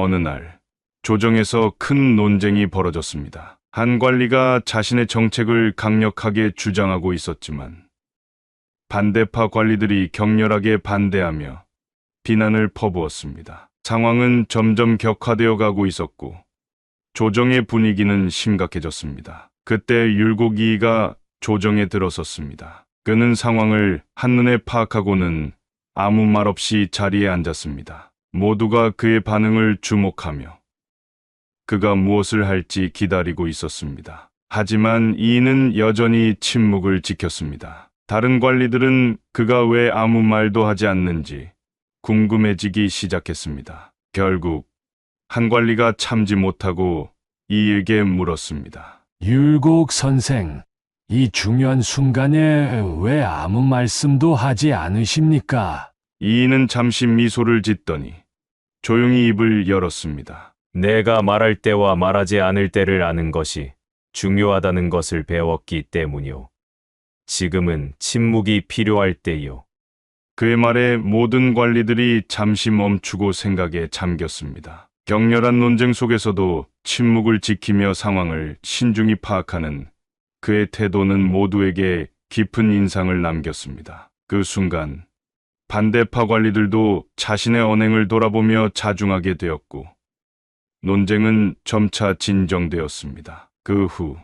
어느 날 조정에서 큰 논쟁이 벌어졌습니다. 한 관리가 자신의 정책을 강력하게 주장하고 있었지만 반대파 관리들이 격렬하게 반대하며 비난을 퍼부었습니다. 상황은 점점 격화되어 가고 있었고 조정의 분위기는 심각해졌습니다. 그때 율곡이가 조정에 들어섰습니다. 그는 상황을 한눈에 파악하고는 아무 말 없이 자리에 앉았습니다. 모두가 그의 반응을 주목하며 그가 무엇을 할지 기다리고 있었습니다. 하지만 이인은 여전히 침묵을 지켰습니다. 다른 관리들은 그가 왜 아무 말도 하지 않는지 궁금해지기 시작했습니다. 결국 한 관리가 참지 못하고 이에게 물었습니다. 율곡 선생, 이 중요한 순간에 왜 아무 말씀도 하지 않으십니까? 이인은 잠시 미소를 짓더니 조용히 입을 열었습니다. 내가 말할 때와 말하지 않을 때를 아는 것이 중요하다는 것을 배웠기 때문이요. 지금은 침묵이 필요할 때요. 그의 말에 모든 관리들이 잠시 멈추고 생각에 잠겼습니다. 격렬한 논쟁 속에서도 침묵을 지키며 상황을 신중히 파악하는 그의 태도는 모두에게 깊은 인상을 남겼습니다. 그 순간 반대파 관리들도 자신의 언행을 돌아보며 자중하게 되었고 논쟁은 점차 진정되었습니다. 그 후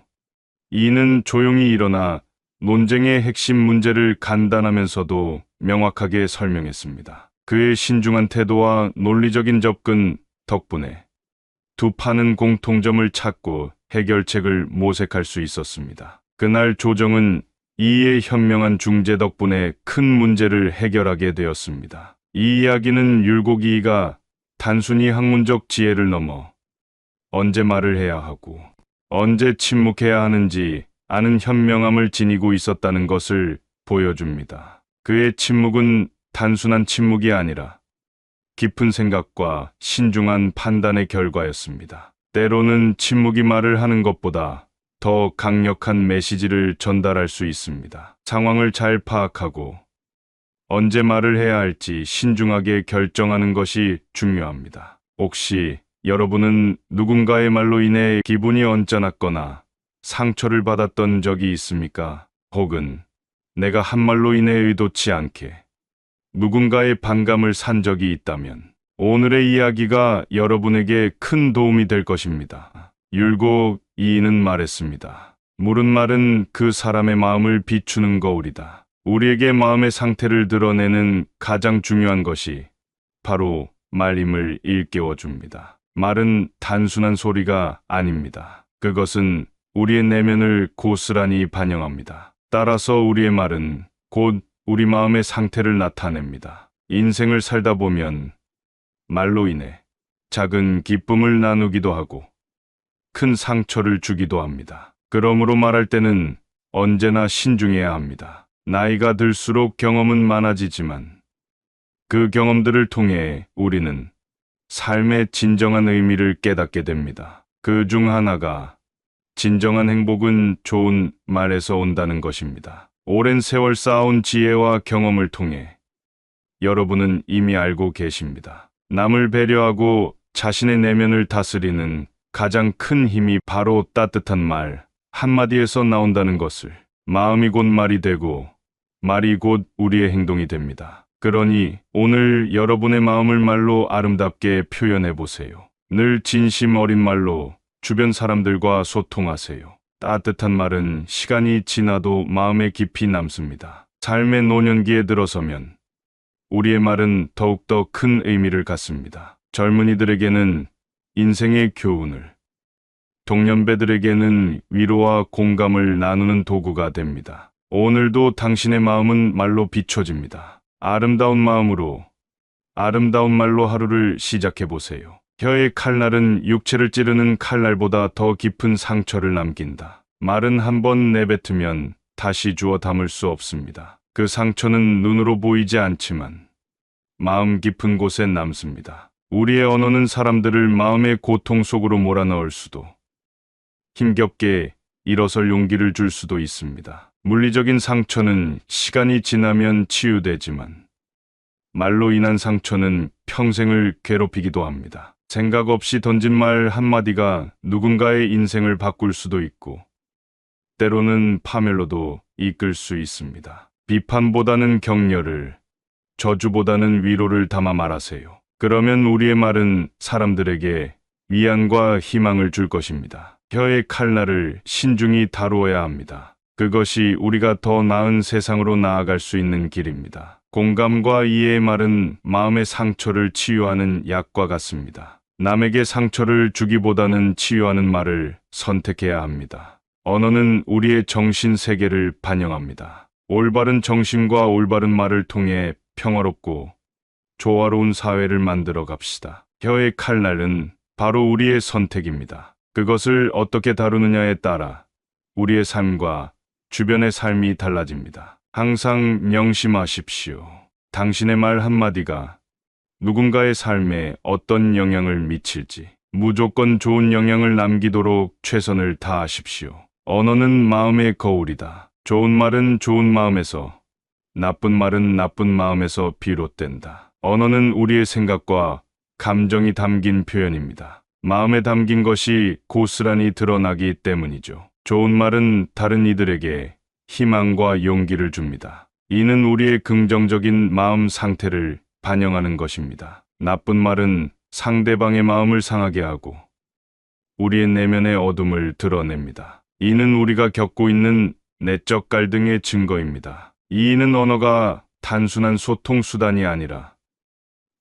이는 조용히 일어나 논쟁의 핵심 문제를 간단하면서도 명확하게 설명했습니다. 그의 신중한 태도와 논리적인 접근 덕분에 두 파는 공통점을 찾고 해결책을 모색할 수 있었습니다. 그날 조정은 이의 현명한 중재 덕분에 큰 문제를 해결하게 되었습니다. 이 이야기는 율곡이가 단순히 학문적 지혜를 넘어 언제 말을 해야 하고 언제 침묵해야 하는지 아는 현명함을 지니고 있었다는 것을 보여줍니다. 그의 침묵은 단순한 침묵이 아니라 깊은 생각과 신중한 판단의 결과였습니다. 때로는 침묵이 말을 하는 것보다 더 강력한 메시지를 전달할 수 있습니다. 상황을 잘 파악하고 언제 말을 해야 할지 신중하게 결정하는 것이 중요합니다. 혹시 여러분은 누군가의 말로 인해 기분이 언짢았거나 상처를 받았던 적이 있습니까? 혹은 내가 한 말로 인해 의도치 않게 누군가의 반감을 산 적이 있다면 오늘의 이야기가 여러분에게 큰 도움이 될 것입니다. 율곡 이인은 말했습니다. 물은 말은 그 사람의 마음을 비추는 거울이다. 우리에게 마음의 상태를 드러내는 가장 중요한 것이 바로 말임을 일깨워줍니다. 말은 단순한 소리가 아닙니다. 그것은 우리의 내면을 고스란히 반영합니다. 따라서 우리의 말은 곧 우리 마음의 상태를 나타냅니다. 인생을 살다 보면 말로 인해 작은 기쁨을 나누기도 하고 큰 상처를 주기도 합니다. 그러므로 말할 때는 언제나 신중해야 합니다. 나이가 들수록 경험은 많아지지만 그 경험들을 통해 우리는 삶의 진정한 의미를 깨닫게 됩니다. 그 중 하나가 진정한 행복은 좋은 말에서 온다는 것입니다. 오랜 세월 쌓아온 지혜와 경험을 통해 여러분은 이미 알고 계십니다. 남을 배려하고 자신의 내면을 다스리는 가장 큰 힘이 바로 따뜻한 말 한마디에서 나온다는 것을. 마음이 곧 말이 되고 말이 곧 우리의 행동이 됩니다. 그러니 오늘 여러분의 마음을 말로 아름답게 표현해 보세요. 늘 진심 어린 말로 주변 사람들과 소통하세요. 따뜻한 말은 시간이 지나도 마음에 깊이 남습니다. 삶의 노년기에 들어서면 우리의 말은 더욱더 큰 의미를 갖습니다. 젊은이들에게는 인생의 교훈을, 동년배들에게는 위로와 공감을 나누는 도구가 됩니다. 오늘도 당신의 마음은 말로 비춰집니다. 아름다운 마음으로, 아름다운 말로 하루를 시작해 보세요. 혀의 칼날은 육체를 찌르는 칼날보다 더 깊은 상처를 남긴다. 말은 한번 내뱉으면 다시 주워 담을 수 없습니다. 그 상처는 눈으로 보이지 않지만 마음 깊은 곳에 남습니다. 우리의 언어는 사람들을 마음의 고통 속으로 몰아넣을 수도, 힘겹게 일어설 용기를 줄 수도 있습니다. 물리적인 상처는 시간이 지나면 치유되지만 말로 인한 상처는 평생을 괴롭히기도 합니다. 생각 없이 던진 말 한마디가 누군가의 인생을 바꿀 수도 있고, 때로는 파멸로도 이끌 수 있습니다. 비판보다는 격려를, 저주보다는 위로를 담아 말하세요. 그러면 우리의 말은 사람들에게 위안과 희망을 줄 것입니다. 혀의 칼날을 신중히 다루어야 합니다. 그것이 우리가 더 나은 세상으로 나아갈 수 있는 길입니다. 공감과 이해의 말은 마음의 상처를 치유하는 약과 같습니다. 남에게 상처를 주기보다는 치유하는 말을 선택해야 합니다. 언어는 우리의 정신 세계를 반영합니다. 올바른 정신과 올바른 말을 통해 평화롭고 조화로운 사회를 만들어 갑시다. 혀의 칼날은 바로 우리의 선택입니다. 그것을 어떻게 다루느냐에 따라 우리의 삶과 주변의 삶이 달라집니다. 항상 명심하십시오. 당신의 말 한마디가 누군가의 삶에 어떤 영향을 미칠지 무조건 좋은 영향을 남기도록 최선을 다하십시오. 언어는 마음의 거울이다. 좋은 말은 좋은 마음에서, 나쁜 말은 나쁜 마음에서 비롯된다. 언어는 우리의 생각과 감정이 담긴 표현입니다. 마음에 담긴 것이 고스란히 드러나기 때문이죠. 좋은 말은 다른 이들에게 희망과 용기를 줍니다. 이는 우리의 긍정적인 마음 상태를 반영하는 것입니다. 나쁜 말은 상대방의 마음을 상하게 하고 우리의 내면의 어둠을 드러냅니다. 이는 우리가 겪고 있는 내적 갈등의 증거입니다. 이는 언어가 단순한 소통 수단이 아니라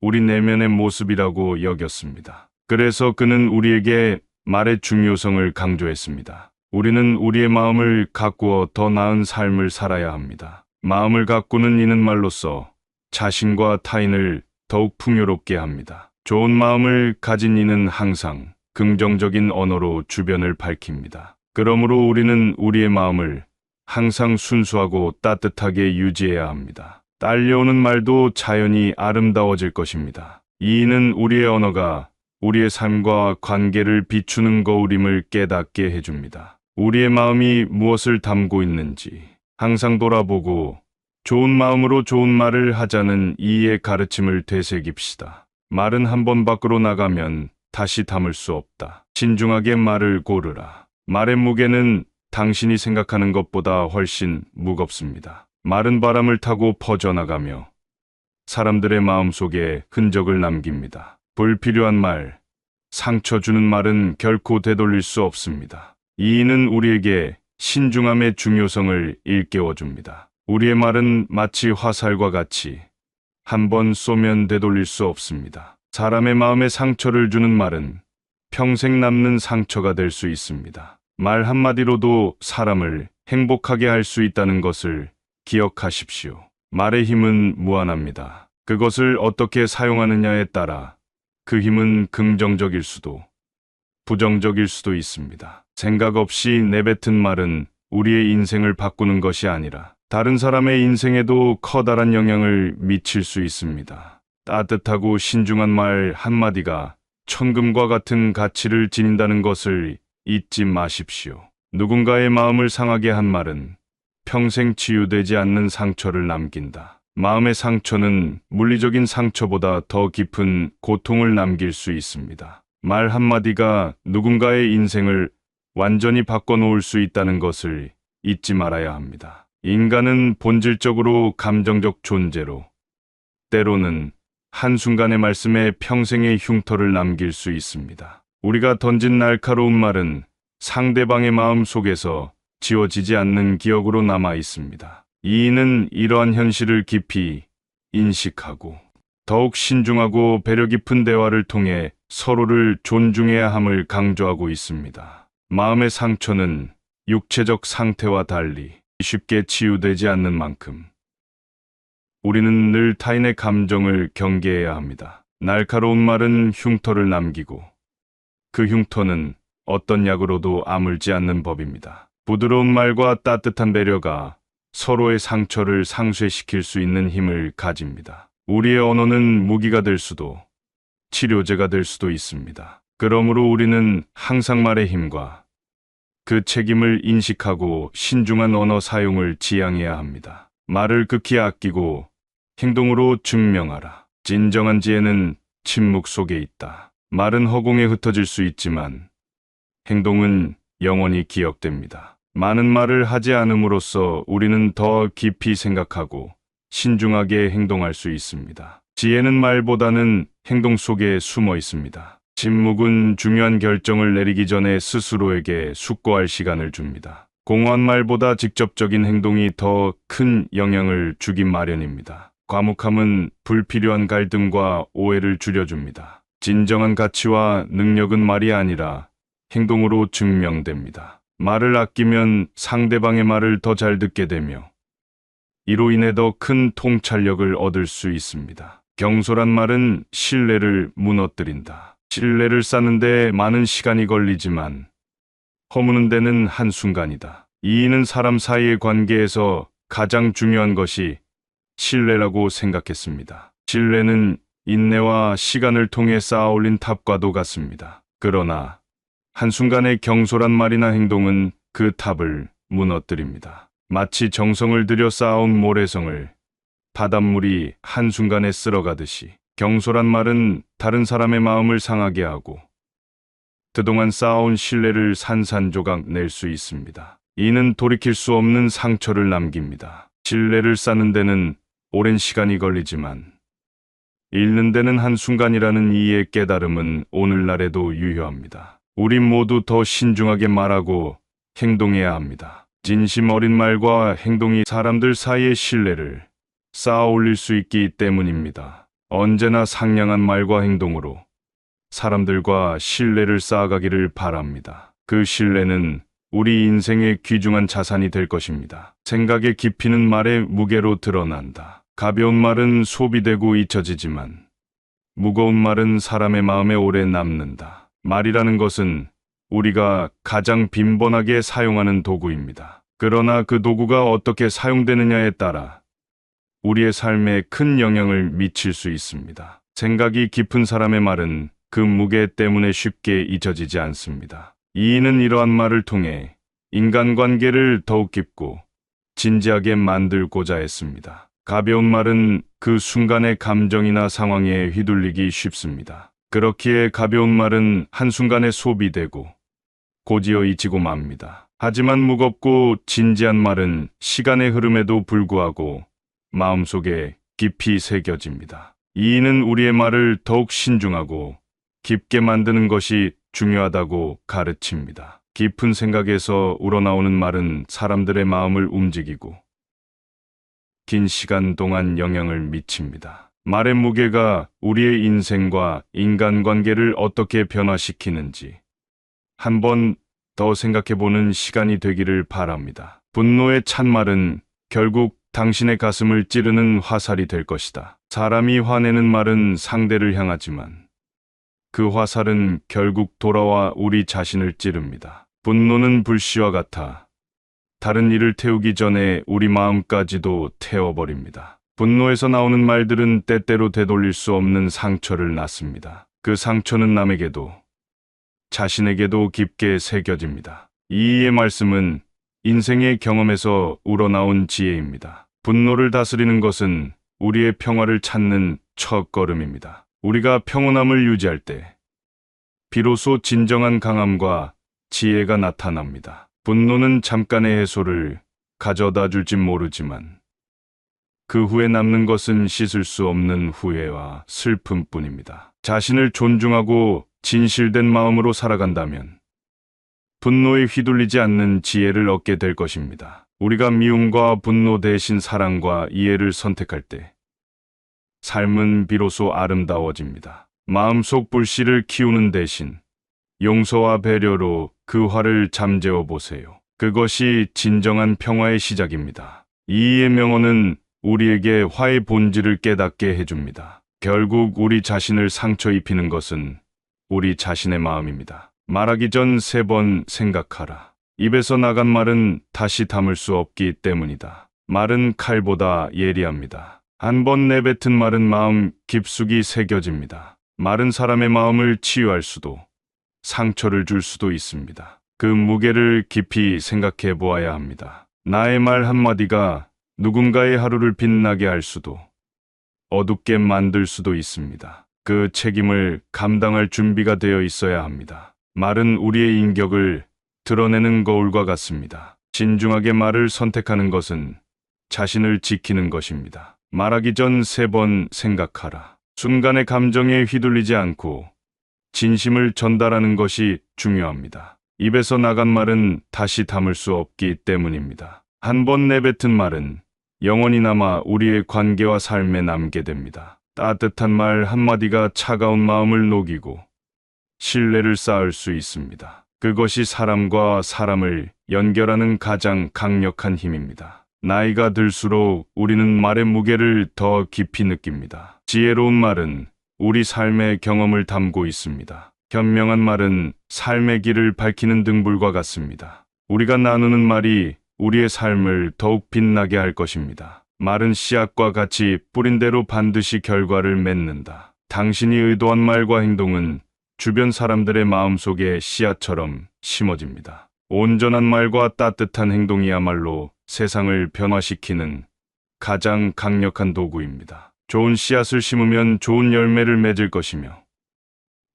우리 내면의 모습이라고 여겼습니다. 그래서 그는 우리에게 말의 중요성을 강조했습니다. 우리는 우리의 마음을 가꾸어 더 나은 삶을 살아야 합니다. 마음을 가꾸는 이는 말로써 자신과 타인을 더욱 풍요롭게 합니다. 좋은 마음을 가진 이는 항상 긍정적인 언어로 주변을 밝힙니다. 그러므로 우리는 우리의 마음을 항상 순수하고 따뜻하게 유지해야 합니다. 딸려오는 말도 자연히 아름다워질 것입니다. 이는 우리의 언어가 우리의 삶과 관계를 비추는 거울임을 깨닫게 해줍니다. 우리의 마음이 무엇을 담고 있는지 항상 돌아보고 좋은 마음으로 좋은 말을 하자는 이의 가르침을 되새깁시다. 말은 한 번 밖으로 나가면 다시 담을 수 없다. 신중하게 말을 고르라. 말의 무게는 당신이 생각하는 것보다 훨씬 무겁습니다. 말은 바람을 타고 퍼져나가며 사람들의 마음속에 흔적을 남깁니다. 불필요한 말, 상처 주는 말은 결코 되돌릴 수 없습니다. 이는 우리에게 신중함의 중요성을 일깨워줍니다. 우리의 말은 마치 화살과 같이 한 번 쏘면 되돌릴 수 없습니다. 사람의 마음에 상처를 주는 말은 평생 남는 상처가 될 수 있습니다. 말 한마디로도 사람을 행복하게 할 수 있다는 것을 기억하십시오. 말의 힘은 무한합니다. 그것을 어떻게 사용하느냐에 따라 그 힘은 긍정적일 수도 부정적일 수도 있습니다. 생각 없이 내뱉은 말은 우리의 인생을 바꾸는 것이 아니라 다른 사람의 인생에도 커다란 영향을 미칠 수 있습니다. 따뜻하고 신중한 말 한마디가 천금과 같은 가치를 지닌다는 것을 잊지 마십시오. 누군가의 마음을 상하게 한 말은 평생 치유되지 않는 상처를 남긴다. 마음의 상처는 물리적인 상처보다 더 깊은 고통을 남길 수 있습니다. 말 한마디가 누군가의 인생을 완전히 바꿔놓을 수 있다는 것을 잊지 말아야 합니다. 인간은 본질적으로 감정적 존재로 때로는 한순간의 말씀에 평생의 흉터를 남길 수 있습니다. 우리가 던진 날카로운 말은 상대방의 마음 속에서 지워지지 않는 기억으로 남아 있습니다. 이인은 이러한 현실을 깊이 인식하고 더욱 신중하고 배려 깊은 대화를 통해 서로를 존중해야 함을 강조하고 있습니다. 마음의 상처는 육체적 상태와 달리 쉽게 치유되지 않는 만큼 우리는 늘 타인의 감정을 경계해야 합니다. 날카로운 말은 흉터를 남기고 그 흉터는 어떤 약으로도 아물지 않는 법입니다. 부드러운 말과 따뜻한 배려가 서로의 상처를 상쇄시킬 수 있는 힘을 가집니다. 우리의 언어는 무기가 될 수도 치료제가 될 수도 있습니다. 그러므로 우리는 항상 말의 힘과 그 책임을 인식하고 신중한 언어 사용을 지향해야 합니다. 말을 극히 아끼고 행동으로 증명하라. 진정한 지혜는 침묵 속에 있다. 말은 허공에 흩어질 수 있지만 행동은 영원히 기억됩니다. 많은 말을 하지 않음으로써 우리는 더 깊이 생각하고 신중하게 행동할 수 있습니다. 지혜는 말보다는 행동 속에 숨어 있습니다. 침묵은 중요한 결정을 내리기 전에 스스로에게 숙고할 시간을 줍니다. 공허한 말보다 직접적인 행동이 더 큰 영향을 주기 마련입니다. 과묵함은 불필요한 갈등과 오해를 줄여줍니다. 진정한 가치와 능력은 말이 아니라 행동으로 증명됩니다. 말을 아끼면 상대방의 말을 더 잘 듣게 되며 이로 인해 더 큰 통찰력을 얻을 수 있습니다. 경솔한 말은 신뢰를 무너뜨린다. 신뢰를 쌓는데 많은 시간이 걸리지만 허무는 데는 한순간이다. 이인은 사람 사이의 관계에서 가장 중요한 것이 신뢰라고 생각했습니다. 신뢰는 인내와 시간을 통해 쌓아올린 탑과도 같습니다. 그러나 한순간의 경솔한 말이나 행동은 그 탑을 무너뜨립니다. 마치 정성을 들여 쌓아온 모래성을 바닷물이 한순간에 쓸어가듯이 경솔한 말은 다른 사람의 마음을 상하게 하고 그동안 쌓아온 신뢰를 산산조각 낼 수 있습니다. 이는 돌이킬 수 없는 상처를 남깁니다. 신뢰를 쌓는 데는 오랜 시간이 걸리지만 잃는 데는 한순간이라는 이의 깨달음은 오늘날에도 유효합니다. 우린 모두 더 신중하게 말하고 행동해야 합니다. 진심 어린 말과 행동이 사람들 사이의 신뢰를 쌓아 올릴 수 있기 때문입니다. 언제나 상냥한 말과 행동으로 사람들과 신뢰를 쌓아가기를 바랍니다. 그 신뢰는 우리 인생의 귀중한 자산이 될 것입니다. 생각의 깊이는 말의 무게로 드러난다. 가벼운 말은 소비되고 잊혀지지만 무거운 말은 사람의 마음에 오래 남는다. 말이라는 것은 우리가 가장 빈번하게 사용하는 도구입니다. 그러나 그 도구가 어떻게 사용되느냐에 따라 우리의 삶에 큰 영향을 미칠 수 있습니다. 생각이 깊은 사람의 말은 그 무게 때문에 쉽게 잊혀지지 않습니다. 이인은 이러한 말을 통해 인간관계를 더욱 깊고 진지하게 만들고자 했습니다. 가벼운 말은 그 순간의 감정이나 상황에 휘둘리기 쉽습니다. 그렇기에 가벼운 말은 한순간에 소비되고 곧이어 잊히고 맙니다. 하지만 무겁고 진지한 말은 시간의 흐름에도 불구하고 마음속에 깊이 새겨집니다. 이인은 우리의 말을 더욱 신중하고 깊게 만드는 것이 중요하다고 가르칩니다. 깊은 생각에서 우러나오는 말은 사람들의 마음을 움직이고 긴 시간 동안 영향을 미칩니다. 말의 무게가 우리의 인생과 인간관계를 어떻게 변화시키는지 한 번 더 생각해보는 시간이 되기를 바랍니다. 분노의 찬말은 결국 당신의 가슴을 찌르는 화살이 될 것이다. 사람이 화내는 말은 상대를 향하지만 그 화살은 결국 돌아와 우리 자신을 찌릅니다. 분노는 불씨와 같아 다른 일을 태우기 전에 우리 마음까지도 태워버립니다. 분노에서 나오는 말들은 때때로 되돌릴 수 없는 상처를 낳습니다. 그 상처는 남에게도 자신에게도 깊게 새겨집니다. 이의 말씀은 인생의 경험에서 우러나온 지혜입니다. 분노를 다스리는 것은 우리의 평화를 찾는 첫걸음입니다. 우리가 평온함을 유지할 때 비로소 진정한 강함과 지혜가 나타납니다. 분노는 잠깐의 해소를 가져다 줄진 모르지만 그 후에 남는 것은 씻을 수 없는 후회와 슬픔뿐입니다. 자신을 존중하고 진실된 마음으로 살아간다면 분노에 휘둘리지 않는 지혜를 얻게 될 것입니다. 우리가 미움과 분노 대신 사랑과 이해를 선택할 때 삶은 비로소 아름다워집니다. 마음속 불씨를 키우는 대신 용서와 배려로 그 화를 잠재워 보세요. 그것이 진정한 평화의 시작입니다. 이의 명언은 우리에게 화의 본질을 깨닫게 해줍니다. 결국 우리 자신을 상처 입히는 것은 우리 자신의 마음입니다. 말하기 전 3번 생각하라. 입에서 나간 말은 다시 담을 수 없기 때문이다. 말은 칼보다 예리합니다. 한 번 내뱉은 말은 마음 깊숙이 새겨집니다. 말은 사람의 마음을 치유할 수도 상처를 줄 수도 있습니다. 그 무게를 깊이 생각해 보아야 합니다. 나의 말 한마디가 누군가의 하루를 빛나게 할 수도 어둡게 만들 수도 있습니다. 그 책임을 감당할 준비가 되어 있어야 합니다. 말은 우리의 인격을 드러내는 거울과 같습니다. 신중하게 말을 선택하는 것은 자신을 지키는 것입니다. 말하기 전 3번 생각하라. 순간의 감정에 휘둘리지 않고 진심을 전달하는 것이 중요합니다. 입에서 나간 말은 다시 담을 수 없기 때문입니다. 한 번 내뱉은 말은 영원히 남아 우리의 관계와 삶에 남게 됩니다. 따뜻한 말 한마디가 차가운 마음을 녹이고 신뢰를 쌓을 수 있습니다. 그것이 사람과 사람을 연결하는 가장 강력한 힘입니다. 나이가 들수록 우리는 말의 무게를 더 깊이 느낍니다. 지혜로운 말은 우리 삶의 경험을 담고 있습니다. 현명한 말은 삶의 길을 밝히는 등불과 같습니다. 우리가 나누는 말이 우리의 삶을 더욱 빛나게 할 것입니다. 말은 씨앗과 같이 뿌린 대로 반드시 결과를 맺는다. 당신이 의도한 말과 행동은 주변 사람들의 마음속에 씨앗처럼 심어집니다. 온전한 말과 따뜻한 행동이야말로 세상을 변화시키는 가장 강력한 도구입니다. 좋은 씨앗을 심으면 좋은 열매를 맺을 것이며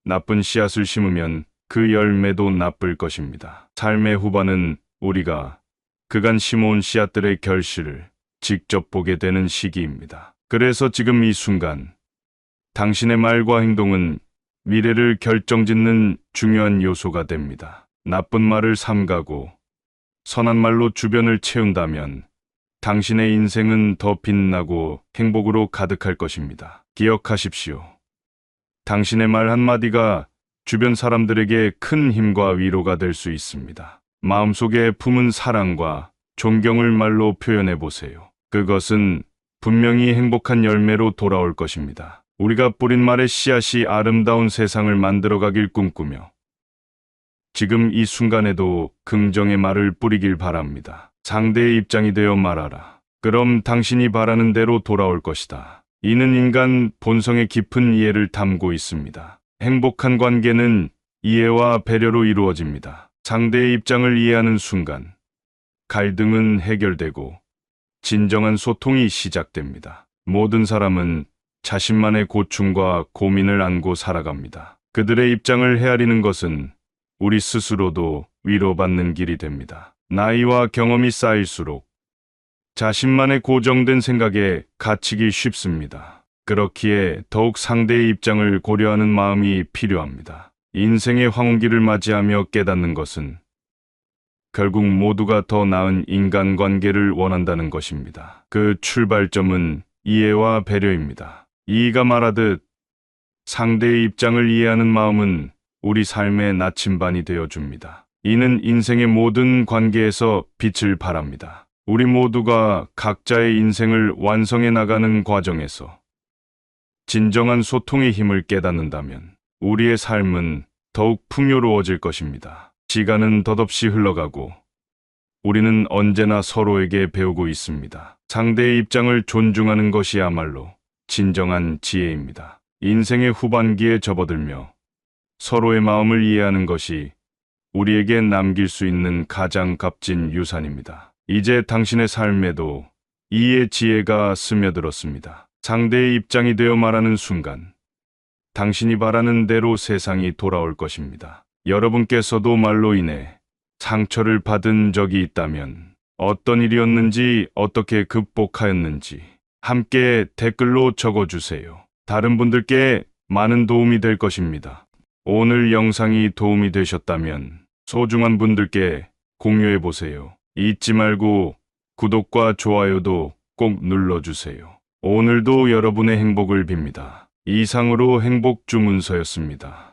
나쁜 씨앗을 심으면 그 열매도 나쁠 것입니다. 삶의 후반은 우리가 그간 심어온 씨앗들의 결실을 직접 보게 되는 시기입니다. 그래서 지금 이 순간 당신의 말과 행동은 미래를 결정짓는 중요한 요소가 됩니다. 나쁜 말을 삼가고 선한 말로 주변을 채운다면 당신의 인생은 더 빛나고 행복으로 가득할 것입니다. 기억하십시오. 당신의 말 한마디가 주변 사람들에게 큰 힘과 위로가 될 수 있습니다. 마음속에 품은 사랑과 존경을 말로 표현해 보세요. 그것은 분명히 행복한 열매로 돌아올 것입니다. 우리가 뿌린 말의 씨앗이 아름다운 세상을 만들어가길 꿈꾸며 지금 이 순간에도 긍정의 말을 뿌리길 바랍니다. 상대의 입장이 되어 말하라. 그럼 당신이 바라는 대로 돌아올 것이다. 이는 인간 본성의 깊은 이해를 담고 있습니다. 행복한 관계는 이해와 배려로 이루어집니다. 상대의 입장을 이해하는 순간 갈등은 해결되고 진정한 소통이 시작됩니다. 모든 사람은 자신만의 고충과 고민을 안고 살아갑니다. 그들의 입장을 헤아리는 것은 우리 스스로도 위로받는 길이 됩니다. 나이와 경험이 쌓일수록 자신만의 고정된 생각에 갇히기 쉽습니다. 그렇기에 더욱 상대의 입장을 고려하는 마음이 필요합니다. 인생의 황혼기를 맞이하며 깨닫는 것은 결국 모두가 더 나은 인간관계를 원한다는 것입니다. 그 출발점은 이해와 배려입니다. 이의가 말하듯 상대의 입장을 이해하는 마음은 우리 삶의 나침반이 되어줍니다. 이는 인생의 모든 관계에서 빛을 발합니다. 우리 모두가 각자의 인생을 완성해 나가는 과정에서 진정한 소통의 힘을 깨닫는다면 우리의 삶은 더욱 풍요로워질 것입니다. 시간은 덧없이 흘러가고 우리는 언제나 서로에게 배우고 있습니다. 상대의 입장을 존중하는 것이야말로 진정한 지혜입니다. 인생의 후반기에 접어들며 서로의 마음을 이해하는 것이 우리에게 남길 수 있는 가장 값진 유산입니다. 이제 당신의 삶에도 이의 지혜가 스며들었습니다. 상대의 입장이 되어 말하는 순간 당신이 바라는 대로 세상이 돌아올 것입니다. 여러분께서도 말로 인해 상처를 받은 적이 있다면 어떤 일이었는지 어떻게 극복하였는지 함께 댓글로 적어주세요. 다른 분들께 많은 도움이 될 것입니다. 오늘 영상이 도움이 되셨다면 소중한 분들께 공유해보세요. 잊지 말고 구독과 좋아요도 꼭 눌러주세요. 오늘도 여러분의 행복을 빕니다. 이상으로 행복주문서였습니다.